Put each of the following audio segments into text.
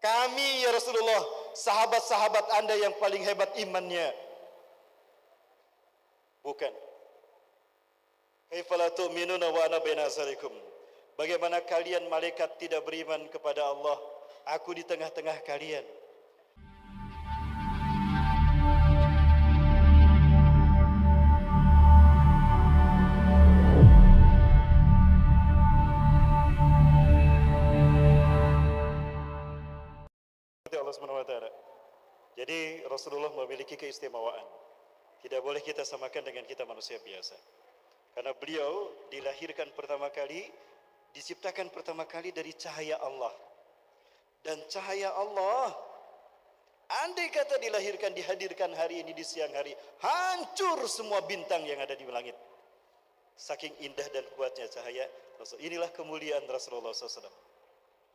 Kami ya Rasulullah, sahabat-sahabat Anda yang paling hebat imannya. Bukan. Kaifa la tu'minuna wa ana baina azharikum. Bagaimana kalian malaikat tidak beriman kepada Allah? Aku di tengah-tengah kalian. Allah Subhanahu wa taala. Jadi Rasulullah memiliki keistimewaan. Tidak boleh kita samakan dengan kita manusia biasa. Karena beliau dilahirkan pertama kali, diciptakan pertama kali dari cahaya Allah. Dan cahaya Allah, andai kata dilahirkan, dihadirkan hari ini di siang hari, hancur semua bintang yang ada di langit. Saking indah dan kuatnya cahaya Rasul. Inilah kemuliaan Rasulullah SAW.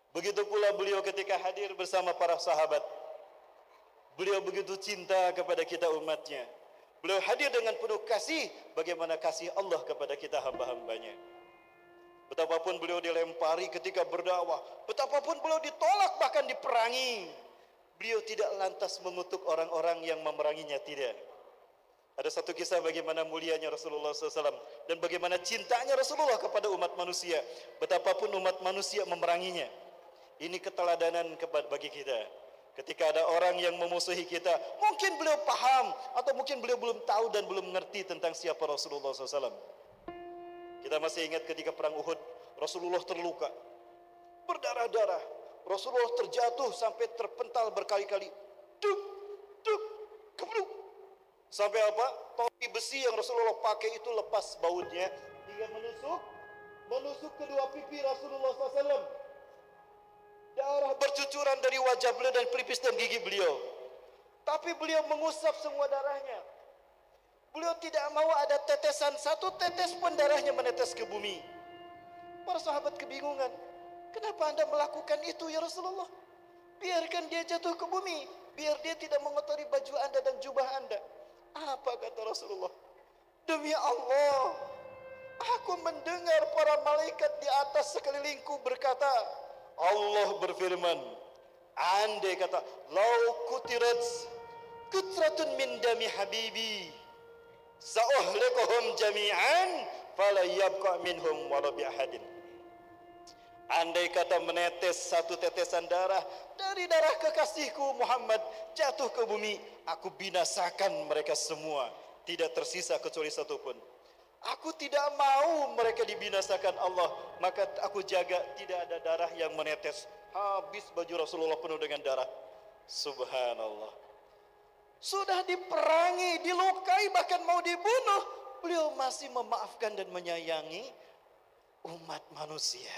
Begitu pula beliau ketika hadir bersama para sahabat. Beliau begitu cinta kepada kita umatnya. Beliau hadir dengan penuh kasih. Bagaimana kasih Allah kepada kita hamba-hambanya. Betapapun beliau dilempari ketika berdakwah. Betapapun beliau ditolak bahkan diperangi. Beliau tidak lantas mengutuk orang-orang yang memeranginya, tidak. Ada satu kisah bagaimana mulianya Rasulullah SAW. Dan bagaimana cintanya Rasulullah kepada umat manusia. Betapapun umat manusia memeranginya. Ini keteladanan bagi kita. Ketika ada orang yang memusuhi kita, mungkin beliau paham atau mungkin beliau belum tahu dan belum mengerti tentang siapa Rasulullah SAW. Kita masih ingat ketika perang Uhud, Rasulullah terluka, berdarah-darah. Rasulullah terjatuh sampai terpental berkali-kali. Duk, duk, kebluk. Sampai apa? Topi besi yang Rasulullah pakai itu lepas bautnya hingga menusuk kedua pipi Rasulullah SAW. Darah bercucuran dari wajah beliau dan pelipis dan gigi beliau. Tapi beliau mengusap semua darahnya. Beliau tidak mau ada tetesan, satu tetes pun darahnya menetes ke bumi. Para sahabat kebingungan. Kenapa Anda melakukan itu ya Rasulullah? Biarkan dia jatuh ke bumi. Biar dia tidak mengotori baju Anda dan jubah Anda. Apa kata Rasulullah? Demi Allah, aku mendengar para malaikat di atas sekelilingku berkata, Allah berfirman, andai kata lau kutirat kutratun min dami habibi sa'uhlikuhum jami'an fala yabqa minhum wala bi ahadin. Andai kata menetes satu tetesan darah dari darah kekasihku Muhammad jatuh ke bumi, aku binasakan mereka semua, tidak tersisa kecuali satu pun. Aku tidak mau mereka dibinasakan Allah, maka aku jaga tidak ada darah yang menetes. Habis baju Rasulullah penuh dengan darah. Subhanallah. Sudah diperangi, dilukai, bahkan mau dibunuh, beliau masih memaafkan dan menyayangi umat manusia.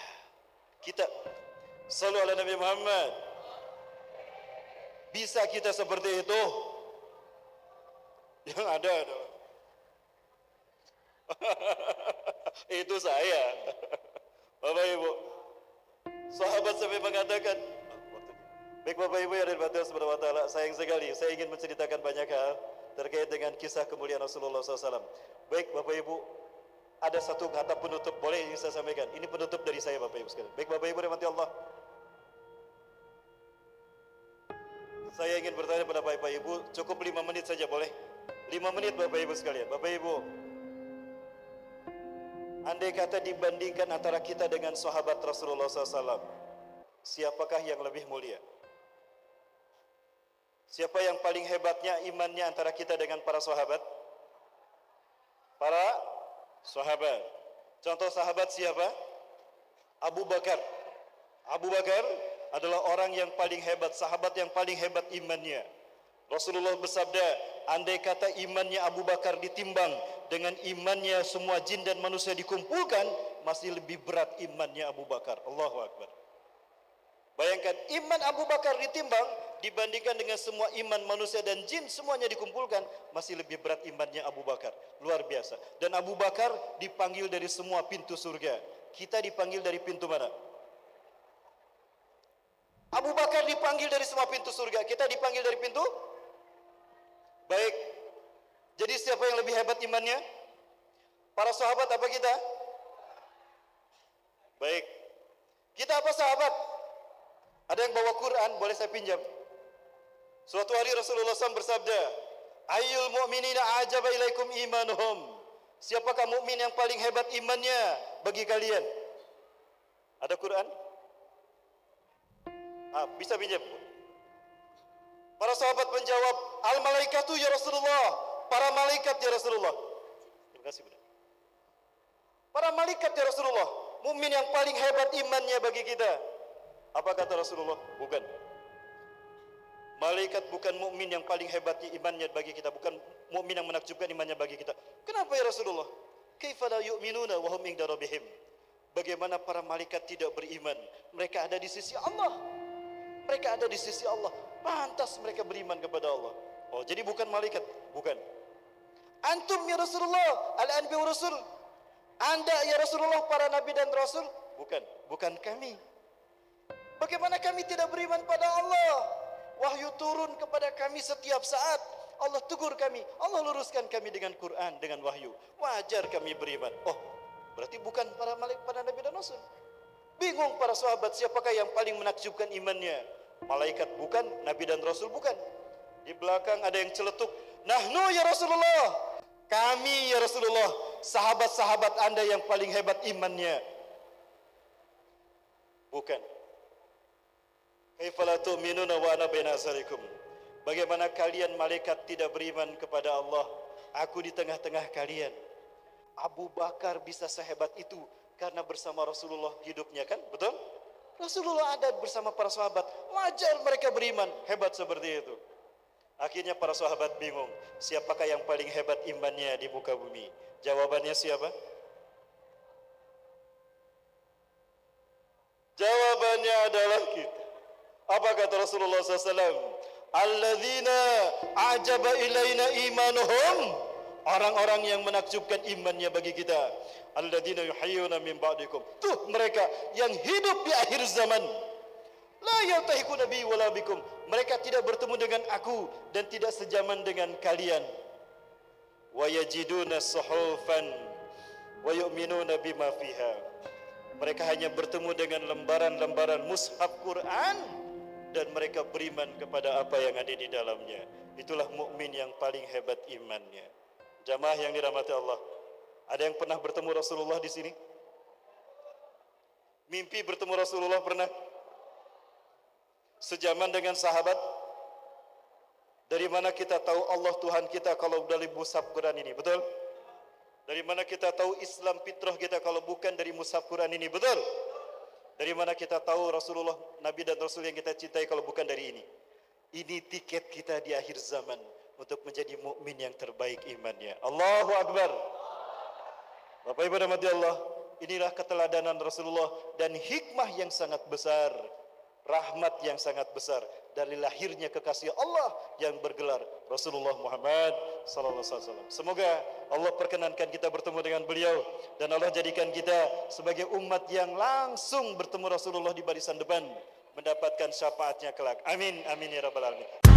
Kita sallu ala Nabi Muhammad. Bisa kita seperti itu? Yang ada itu saya. Bapak Ibu, sahabat sampai mengatakan, baik Bapak Ibu yang ada di Allah Subhanahu wa taala, sayang sekali saya ingin menceritakan banyak hal terkait dengan kisah kemuliaan Rasulullah SAW. Baik Bapak Ibu, ada satu kata penutup boleh ini saya sampaikan. Ini penutup dari saya Bapak Ibu sekalian. Baik Bapak Ibu rahmati Allah. Saya ingin bertanya pada Bapak Ibu, cukup 5 menit saja boleh? 5 menit Bapak Ibu sekalian. Bapak Ibu, andai kata dibandingkan antara kita dengan sahabat Rasulullah SAW, siapakah yang lebih mulia? Siapa yang paling hebatnya imannya antara kita dengan para sahabat? Para sahabat. Contoh sahabat siapa? Abu Bakar. Abu Bakar adalah orang yang paling hebat, sahabat yang paling hebat imannya. Rasulullah bersabda, andai kata imannya Abu Bakar ditimbang dengan imannya semua jin dan manusia dikumpulkan, masih lebih berat imannya Abu Bakar. Allahu Akbar. Bayangkan, iman Abu Bakar ditimbang dibandingkan dengan semua iman manusia dan jin semuanya dikumpulkan, masih lebih berat imannya Abu Bakar. Luar biasa. Dan Abu Bakar dipanggil dari semua pintu surga. Kita dipanggil dari pintu mana? Abu Bakar dipanggil dari semua pintu surga. Kita dipanggil dari pintu? Baik. Jadi siapa yang lebih hebat imannya? Para sahabat apa kita? Baik. Kita apa sahabat? Ada yang bawa Quran, boleh saya pinjam? Suatu hari Rasulullah SAW bersabda, Ayyul mu'minina ajaba ilaikum imanuhum. Siapakah mukmin yang paling hebat imannya bagi kalian? Ada Quran? Bisa pinjam? Para sahabat menjawab, Al-malaikatu ya Rasulullah. Para malaikat ya Rasulullah. Terima kasih, Bunda. Para malaikat ya Rasulullah. Mukmin yang paling hebat imannya bagi kita. Apa kata Rasulullah? Bukan. Malaikat bukan mukmin yang paling hebat imannya bagi kita, bukan mukmin yang menakjubkan imannya bagi kita. Kenapa ya Rasulullah? Kaifa la yu'minuna wa hum inda rabbihim? Bagaimana para malaikat tidak beriman? Mereka ada di sisi Allah. Mereka ada di sisi Allah. Pantas mereka beriman kepada Allah. Oh, jadi bukan malaikat, bukan. Antum ya Rasulullah, al-anbiya wa rasul. Anda ya Rasulullah para nabi dan rasul? Bukan, bukan kami. Bagaimana kami tidak beriman pada Allah? Wahyu turun kepada kami setiap saat. Allah tegur kami, Allah luruskan kami dengan Quran, dengan wahyu. Wajar kami beriman. Oh, berarti bukan para malaikat, para nabi dan rasul. Bingung para sahabat, siapakah yang paling menakjubkan imannya? Malaikat bukan, nabi dan rasul bukan. Di belakang ada yang celetuk, Nahnu ya Rasulullah. Kami ya Rasulullah, sahabat-sahabat Anda yang paling hebat imannya. Bukan. Kaifa la tu'minuna wa ana baina azharikum? Bagaimana kalian malaikat tidak beriman kepada Allah? Aku di tengah-tengah kalian. Abu Bakar bisa sehebat itu karena bersama Rasulullah hidupnya, kan? Betul? Rasulullah ada bersama para sahabat. Wajar mereka beriman. Hebat seperti itu. Akhirnya para sahabat bingung. Siapakah yang paling hebat imannya di muka bumi? Jawabannya siapa? Jawabannya adalah kita. Apa kata Rasulullah SAW? Alladzina ajaba ilaina imanuhum. Orang-orang yang menakjubkan imannya bagi kita. Alladzina yuhayyuna min ba'dikum. Tuh mereka yang hidup di akhir zaman. La yaltahiqu nabi wala bikum. Mereka tidak bertemu dengan aku dan tidak sejaman dengan kalian. Wa yajiduna suhufan wa yu'minuna bima fiha. Mereka hanya bertemu dengan lembaran-lembaran mushaf Quran dan mereka beriman kepada apa yang ada di dalamnya. Itulah mukmin yang paling hebat imannya. Jamaah yang dirahmati Allah, ada yang pernah bertemu Rasulullah di sini? Mimpi bertemu Rasulullah pernah? Sejaman dengan sahabat? Dari mana kita tahu Allah Tuhan kita kalau dari mushaf Quran ini? Betul? Dari mana kita tahu Islam fitrah kita kalau bukan dari mushaf Quran ini? Betul? Dari mana kita tahu Rasulullah, Nabi dan Rasul yang kita cintai kalau bukan dari ini? Ini tiket kita di akhir zaman untuk menjadi mukmin yang terbaik imannya. Allahu Akbar. Bapak Ibu rahmati Allah, inilah keteladanan Rasulullah dan hikmah yang sangat besar, rahmat yang sangat besar dari lahirnya kekasih Allah yang bergelar Rasulullah Muhammad sallallahu alaihi wasallam. Semoga Allah perkenankan kita bertemu dengan beliau dan Allah jadikan kita sebagai umat yang langsung bertemu Rasulullah di barisan depan mendapatkan syafaatnya kelak. Amin amin ya rabbal alamin.